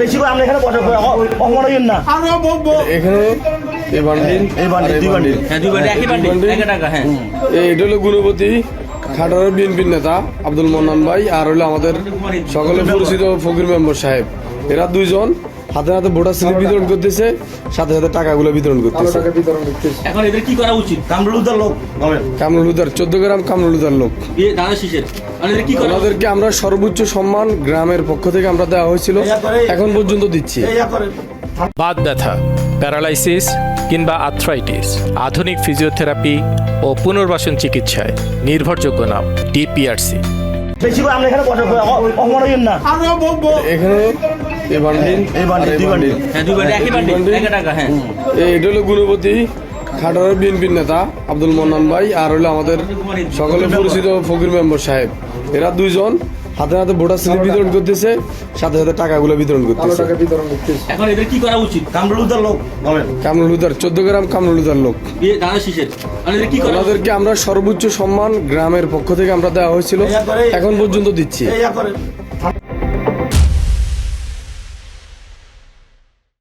বেশি করে আমরা এখানে অমরাইন না এখানে এই বান্ডিল দুই বান্ডিল হ্যাঁ দুই বান্ডিল একই বান্ডিল একই টাকা হ্যাঁ এটা হলো গুণপতি খাটারের বিএনপির নেতা আব্দুল মন্নান ভাই, আর হলো আমাদের সকলে পরিচিত ফকির মেম্বার সাহেব। এরা দুইজন হাতে হাতে ভোটার স্লিপ বিতরণ করতেছে, সাথে সাথে টাকাগুলো বিতরণ করতেছে। এখন এদের কি করা উচিত? কামরুলুদার লোক কামরুল হুদার 14 গ্রাম কামরুল হুদার লোক। দাদা শীষের এখন এদের কি করা উচিত? ওনাদেরকে আমরা সর্বোচ্চ সম্মান গ্রামের পক্ষ থেকে আমরা দেওয়া হয়েছিল, এখন পর্যন্ত দিচ্ছি। বাত ব্যথা, প্যারালাইসিস কিংবা আর্থ্রাইটিস, আধুনিক ফিজিওথেরাপি ও পুনর্বাসন চিকিৎসায় নির্ভরযোগ্য নাম ডিপিআরসি। বেশি করে আমরা এখানে অমরাইন না এখানে এই বান্ডিল দুই বান্ডিল হ্যাঁ দুই বান্ডিল একই বান্ডিল একই টাকা হ্যাঁ এটা হলো গুণপতি খাটারের বিএনপির নেতা আব্দুল মন্নান ভাই, আর হলো আমাদের সকলে পরিচিত ফকির মেম্বার সাহেব। এরা দুইজন হাতে হাতে ভোটার স্লিপ বিতরণ করতেছে, সাথে সাথে টাকাগুলো বিতরণ করতেছে। এখন এদের কি করা উচিত? কামরুলুদার লোক কামরুল হুদার 14 গ্রাম কামরুল হুদার লোক। দাদা শীষের এখন এদের কি করা উচিত? ওনাদেরকে আমরা সর্বোচ্চ সম্মান গ্রামের পক্ষ থেকে আমরা দেওয়া হয়েছিল, এখন পর্যন্ত দিচ্ছি।